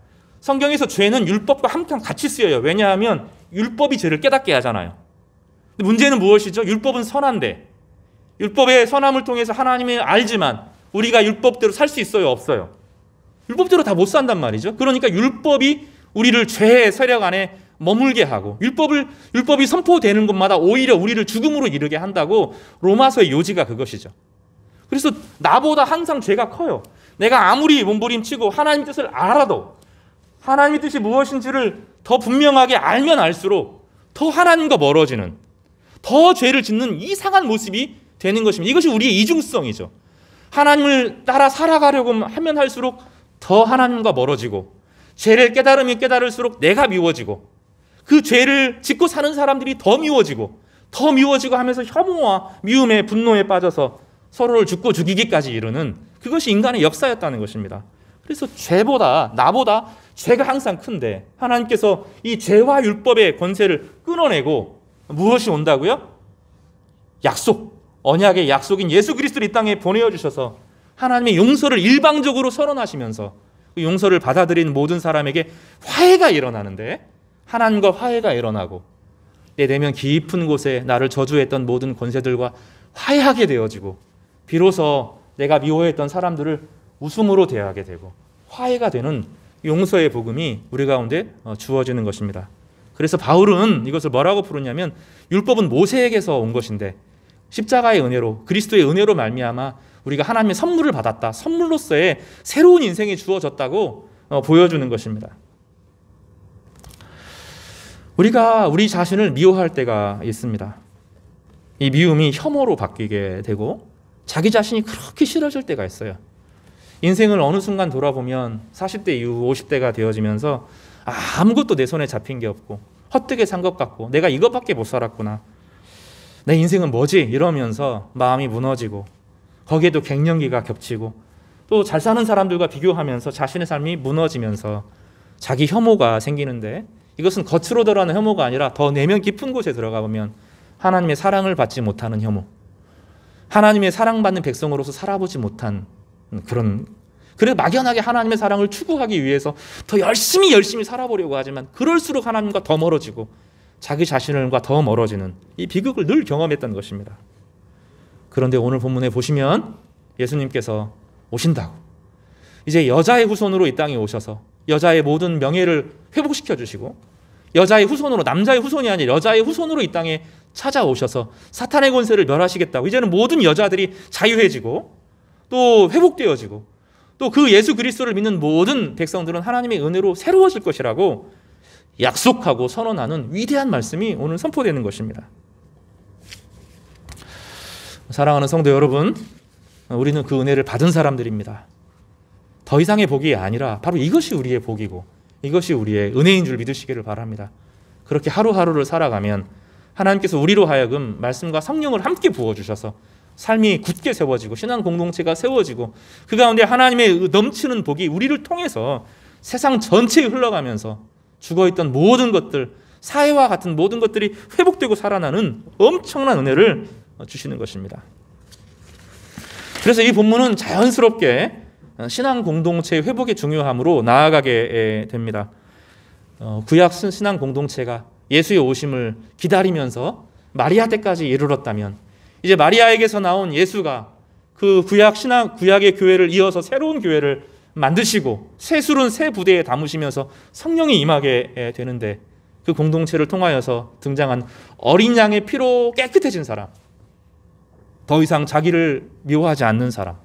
성경에서 죄는 율법과 함께 같이 쓰여요. 왜냐하면 율법이 죄를 깨닫게 하잖아요. 근데 문제는 무엇이죠? 율법은 선한데 율법의 선함을 통해서 하나님을 알지만 우리가 율법대로 살 수 있어요? 없어요? 율법대로 다 못 산단 말이죠. 그러니까 율법이 우리를 죄의 세력 안에 머물게 하고 율법이 선포되는 곳마다 오히려 우리를 죽음으로 이르게 한다고 로마서의 요지가 그것이죠. 그래서 나보다 항상 죄가 커요. 내가 아무리 몸부림치고 하나님 뜻을 알아도 하나님의 뜻이 무엇인지를 더 분명하게 알면 알수록 더 하나님과 멀어지는 더 죄를 짓는 이상한 모습이 되는 것입니다. 이것이 우리의 이중성이죠. 하나님을 따라 살아가려고 하면 할수록 더 하나님과 멀어지고 죄를 깨달으면 깨달을수록 내가 미워지고 그 죄를 짓고 사는 사람들이 더 미워지고 하면서 혐오와 미움에 분노에 빠져서 서로를 죽고 죽이기까지 이르는 그것이 인간의 역사였다는 것입니다. 그래서 나보다 죄가 항상 큰데 하나님께서 이 죄와 율법의 권세를 끊어내고 무엇이 온다고요? 언약의 약속인 예수 그리스도를 이 땅에 보내주셔서 하나님의 용서를 일방적으로 선언하시면서 그 용서를 받아들이는 모든 사람에게 화해가 일어나는데 하나님과 화해가 일어나고 내 내면 깊은 곳에 나를 저주했던 모든 권세들과 화해하게 되어지고 비로소 내가 미워했던 사람들을 웃음으로 대하게 되고 화해가 되는 용서의 복음이 우리 가운데 주어지는 것입니다. 그래서 바울은 이것을 뭐라고 부르냐면 율법은 모세에게서 온 것인데 십자가의 은혜로 그리스도의 은혜로 말미암아 우리가 하나님의 선물을 받았다. 선물로서의 새로운 인생이 주어졌다고 보여주는 것입니다. 우리가 우리 자신을 미워할 때가 있습니다. 이 미움이 혐오로 바뀌게 되고 자기 자신이 그렇게 싫어질 때가 있어요. 인생을 어느 순간 돌아보면 40대 이후 50대가 되어지면서 아무것도 내 손에 잡힌 게 없고 헛되게 산 것 같고 내가 이것밖에 못 살았구나. 내 인생은 뭐지? 이러면서 마음이 무너지고 거기에도 갱년기가 겹치고 또 잘 사는 사람들과 비교하면서 자신의 삶이 무너지면서 자기 혐오가 생기는데 이것은 겉으로 드러나는 혐오가 아니라 더 내면 깊은 곳에 들어가 보면 하나님의 사랑을 받지 못하는 혐오, 하나님의 사랑받는 백성으로서 살아보지 못한 그래서 막연하게 하나님의 사랑을 추구하기 위해서 더 열심히 살아보려고 하지만 그럴수록 하나님과 더 멀어지고 자기 자신과 더 멀어지는 이 비극을 늘 경험했던 것입니다. 그런데 오늘 본문에 보시면 예수님께서 오신다고, 이제 여자의 후손으로 이 땅에 오셔서 여자의 모든 명예를 회복시켜 주시고, 여자의 후손으로, 남자의 후손이 아니라 여자의 후손으로 이 땅에 찾아오셔서 사탄의 권세를 멸하시겠다고, 이제는 모든 여자들이 자유해지고 또 회복되어지고, 또 그 예수 그리스도를 믿는 모든 백성들은 하나님의 은혜로 새로워질 것이라고 약속하고 선언하는 위대한 말씀이 오늘 선포되는 것입니다. 사랑하는 성도 여러분, 우리는 그 은혜를 받은 사람들입니다. 더 이상의 복이 아니라 바로 이것이 우리의 복이고 이것이 우리의 은혜인 줄 믿으시기를 바랍니다. 그렇게 하루하루를 살아가면 하나님께서 우리로 하여금 말씀과 성령을 함께 부어주셔서 삶이 굳게 세워지고 신앙 공동체가 세워지고, 그 가운데 하나님의 넘치는 복이 우리를 통해서 세상 전체에 흘러가면서 죽어있던 모든 것들, 사회와 같은 모든 것들이 회복되고 살아나는 엄청난 은혜를 주시는 것입니다. 그래서 이 본문은 자연스럽게 신앙 공동체의 회복의 중요함으로 나아가게 됩니다. 구약 신앙 공동체가 예수의 오심을 기다리면서 마리아 때까지 이르렀다면, 이제 마리아에게서 나온 예수가 그 구약의 교회를 이어서 새로운 교회를 만드시고 새 술은 새 부대에 담으시면서 성령이 임하게 되는데, 그 공동체를 통하여서 등장한 어린 양의 피로 깨끗해진 사람, 더 이상 자기를 미워하지 않는 사람,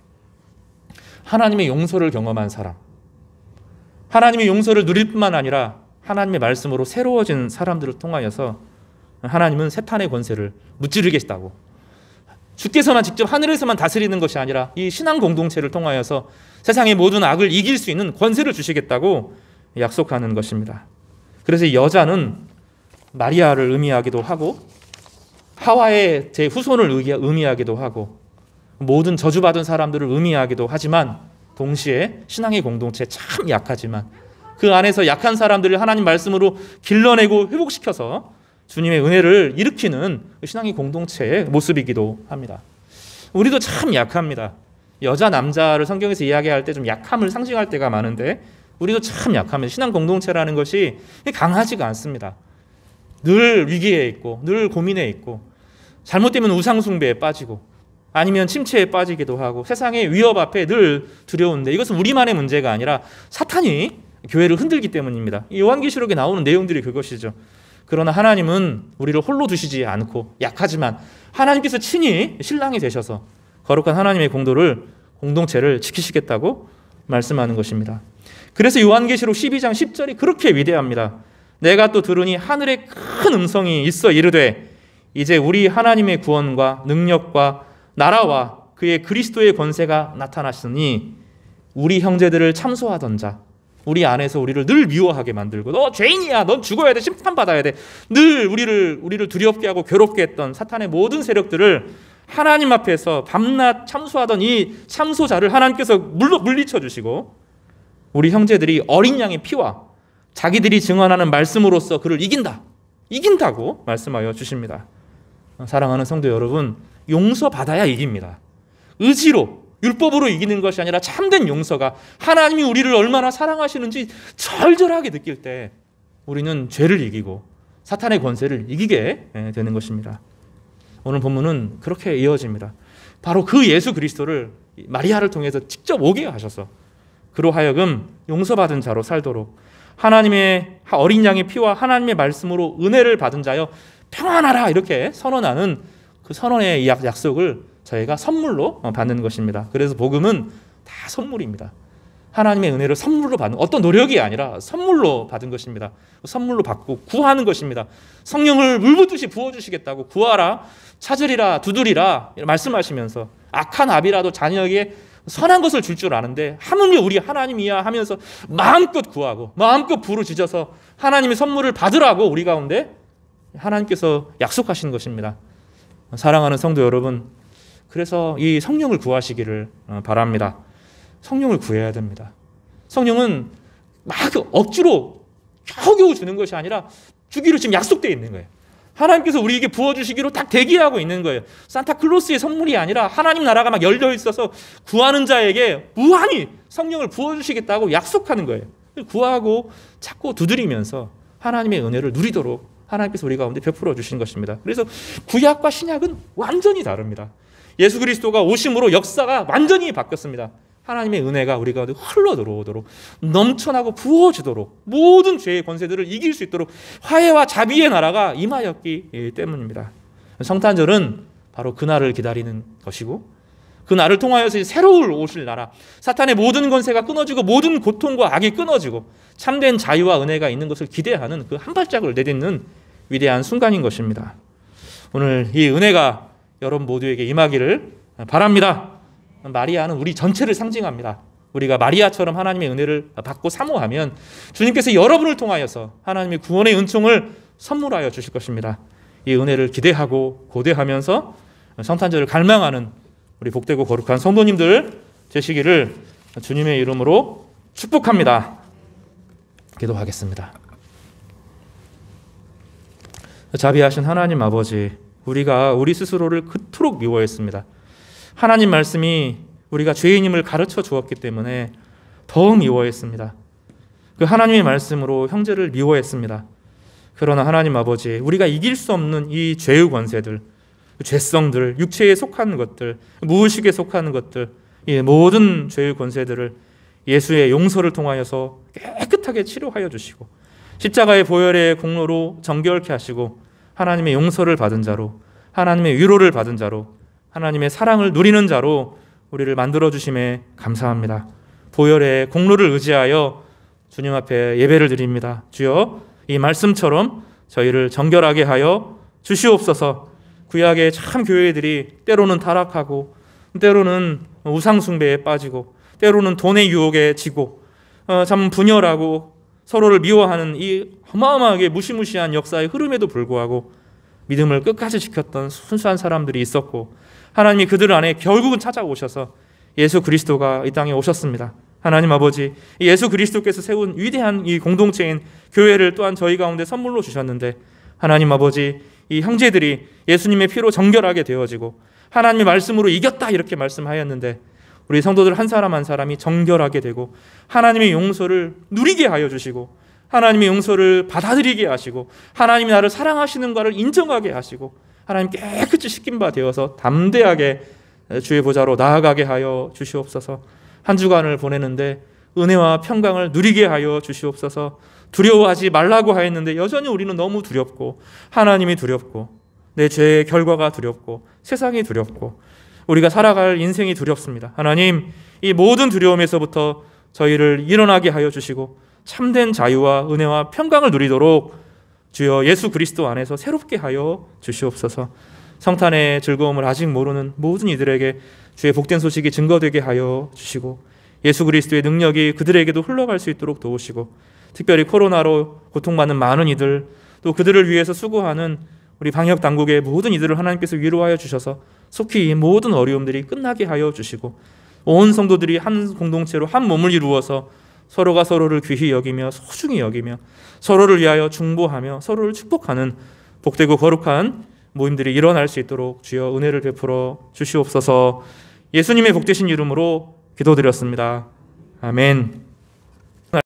하나님의 용서를 경험한 사람, 하나님의 용서를 누릴 뿐만 아니라 하나님의 말씀으로 새로워진 사람들을 통하여서 하나님은 사탄의 권세를 무찌르겠다고, 주께서만 직접 하늘에서만 다스리는 것이 아니라 이 신앙 공동체를 통하여서 세상의 모든 악을 이길 수 있는 권세를 주시겠다고 약속하는 것입니다. 그래서 여자는 마리아를 의미하기도 하고 하와의 제 후손을 의미하기도 하고 모든 저주받은 사람들을 의미하기도 하지만, 동시에 신앙의 공동체 참 약하지만 그 안에서 약한 사람들을 하나님 말씀으로 길러내고 회복시켜서 주님의 은혜를 일으키는 신앙의 공동체의 모습이기도 합니다. 우리도 참 약합니다. 여자, 남자를 성경에서 이야기할 때 좀 약함을 상징할 때가 많은데 우리도 참 약합니다. 신앙 공동체라는 것이 강하지가 않습니다. 늘 위기에 있고 늘 고민에 있고, 잘못되면 우상숭배에 빠지고 아니면 침체에 빠지기도 하고 세상의 위협 앞에 늘 두려운데, 이것은 우리만의 문제가 아니라 사탄이 교회를 흔들기 때문입니다. 요한계시록에 나오는 내용들이 그것이죠. 그러나 하나님은 우리를 홀로 두시지 않고 약하지만 하나님께서 친히 신랑이 되셔서 거룩한 하나님의 공동체를 지키시겠다고 말씀하는 것입니다. 그래서 요한계시록 12장 10절이 그렇게 위대합니다. 내가 또 들으니 하늘에 큰 음성이 있어 이르되, 이제 우리 하나님의 구원과 능력과 나라와 그의 그리스도의 권세가 나타났으니 우리 형제들을 참소하던 자, 우리 안에서 우리를 늘 미워하게 만들고 너 죄인이야, 넌 죽어야 돼, 심판받아야 돼, 늘 우리를 두렵게 하고 괴롭게 했던 사탄의 모든 세력들을 하나님 앞에서 밤낮 참소하던 이 참소자를 하나님께서 물리쳐 주시고, 우리 형제들이 어린 양의 피와 자기들이 증언하는 말씀으로써 그를 이긴다고 말씀하여 주십니다. 사랑하는 성도 여러분, 용서받아야 이깁니다. 의지로, 율법으로 이기는 것이 아니라 참된 용서가, 하나님이 우리를 얼마나 사랑하시는지 절절하게 느낄 때 우리는 죄를 이기고 사탄의 권세를 이기게 되는 것입니다. 오늘 본문은 그렇게 이어집니다. 바로 그 예수 그리스도를 마리아를 통해서 직접 오게 하셔서 그로 하여금 용서받은 자로 살도록, 하나님의 어린 양의 피와 하나님의 말씀으로 은혜를 받은 자여 평안하라, 이렇게 선언하는 그 선언의 약속을 저희가 선물로 받는 것입니다. 그래서 복음은 다 선물입니다. 하나님의 은혜를 선물로 받는, 어떤 노력이 아니라 선물로 받은 것입니다. 선물로 받고 구하는 것입니다. 성령을 물붓듯이 부어주시겠다고, 구하라, 찾으리라, 두드리라 말씀하시면서 악한 아비라도 자녀에게 선한 것을 줄 줄 아는데 하물며 우리 하나님이야 하면서 마음껏 구하고 마음껏 부르짖어서 하나님의 선물을 받으라고 우리 가운데 하나님께서 약속하신 것입니다. 사랑하는 성도 여러분, 그래서 이 성령을 구하시기를 바랍니다. 성령을 구해야 됩니다. 성령은 막 억지로 겨우겨우 주는 것이 아니라 주기로 지금 약속되어 있는 거예요. 하나님께서 우리에게 부어주시기로 딱 대기하고 있는 거예요. 산타클로스의 선물이 아니라 하나님 나라가 막 열려 있어서 구하는 자에게 무한히 성령을 부어주시겠다고 약속하는 거예요. 구하고 찾고 두드리면서 하나님의 은혜를 누리도록 하나님께서 우리 가운데 베풀어 주신 것입니다. 그래서 구약과 신약은 완전히 다릅니다. 예수 그리스도가 오심으로 역사가 완전히 바뀌었습니다. 하나님의 은혜가 우리 가운데 흘러 들어오도록, 넘쳐나고 부어지도록, 모든 죄의 권세들을 이길 수 있도록 화해와 자비의 나라가 임하였기 때문입니다. 성탄절은 바로 그날을 기다리는 것이고, 그 날을 통하여서 새로운 오실 나라, 사탄의 모든 권세가 끊어지고 모든 고통과 악이 끊어지고 참된 자유와 은혜가 있는 것을 기대하는 그 한 발짝을 내딛는 위대한 순간인 것입니다. 오늘 이 은혜가 여러분 모두에게 임하기를 바랍니다. 마리아는 우리 전체를 상징합니다. 우리가 마리아처럼 하나님의 은혜를 받고 사모하면 주님께서 여러분을 통하여서 하나님의 구원의 은총을 선물하여 주실 것입니다. 이 은혜를 기대하고 고대하면서 성탄절을 갈망하는 우리 복되고 거룩한 성도님들 되시기를 주님의 이름으로 축복합니다. 기도하겠습니다. 자비하신 하나님 아버지, 우리가 우리 스스로를 그토록 미워했습니다. 하나님 말씀이 우리가 죄인임을 가르쳐 주었기 때문에 더 미워했습니다. 그 하나님의 말씀으로 형제를 미워했습니다. 그러나 하나님 아버지, 우리가 이길 수 없는 이 죄의 권세들, 죄성들, 육체에 속하는 것들, 무의식에 속하는 것들, 이 모든 죄의 권세들을 예수의 용서를 통하여서 깨끗하게 치료하여 주시고 십자가의 보혈의 공로로 정결케 하시고 하나님의 용서를 받은 자로, 하나님의 위로를 받은 자로, 하나님의 사랑을 누리는 자로 우리를 만들어주심에 감사합니다. 보혈의 공로를 의지하여 주님 앞에 예배를 드립니다. 주여, 이 말씀처럼 저희를 정결하게 하여 주시옵소서. 구약의 참 교회들이 때로는 타락하고, 때로는 우상숭배에 빠지고, 때로는 돈의 유혹에 지고, 참 분열하고 서로를 미워하는 이 어마어마하게 무시무시한 역사의 흐름에도 불구하고 믿음을 끝까지 지켰던 순수한 사람들이 있었고, 하나님이 그들 안에 결국은 찾아오셔서 예수 그리스도가 이 땅에 오셨습니다. 하나님 아버지, 예수 그리스도께서 세운 위대한 이 공동체인 교회를 또한 저희 가운데 선물로 주셨는데, 하나님 아버지, 이 형제들이 예수님의 피로 정결하게 되어지고 하나님의 말씀으로 이겼다 이렇게 말씀하였는데, 우리 성도들 한 사람 한 사람이 정결하게 되고 하나님의 용서를 누리게 하여 주시고 하나님의 용서를 받아들이게 하시고 하나님이 나를 사랑하시는 것을 인정하게 하시고 하나님 깨끗이 씻긴 바 되어서 담대하게 주의 보좌로 나아가게 하여 주시옵소서. 한 주간을 보내는데 은혜와 평강을 누리게 하여 주시옵소서. 두려워하지 말라고 하였는데 여전히 우리는 너무 두렵고, 하나님이 두렵고, 내 죄의 결과가 두렵고, 세상이 두렵고, 우리가 살아갈 인생이 두렵습니다. 하나님, 이 모든 두려움에서부터 저희를 일어나게 하여 주시고 참된 자유와 은혜와 평강을 누리도록 주여 예수 그리스도 안에서 새롭게 하여 주시옵소서. 성탄의 즐거움을 아직 모르는 모든 이들에게 주의 복된 소식이 증거되게 하여 주시고 예수 그리스도의 능력이 그들에게도 흘러갈 수 있도록 도우시고, 특별히 코로나로 고통받는 많은 이들, 또 그들을 위해서 수고하는 우리 방역당국의 모든 이들을 하나님께서 위로하여 주셔서 속히 이 모든 어려움들이 끝나게 하여 주시고 온 성도들이 한 공동체로 한 몸을 이루어서 서로가 서로를 귀히 여기며 소중히 여기며 서로를 위하여 중보하며 서로를 축복하는 복되고 거룩한 모임들이 일어날 수 있도록 주여 은혜를 베풀어 주시옵소서. 예수님의 복되신 이름으로 기도드렸습니다. 아멘.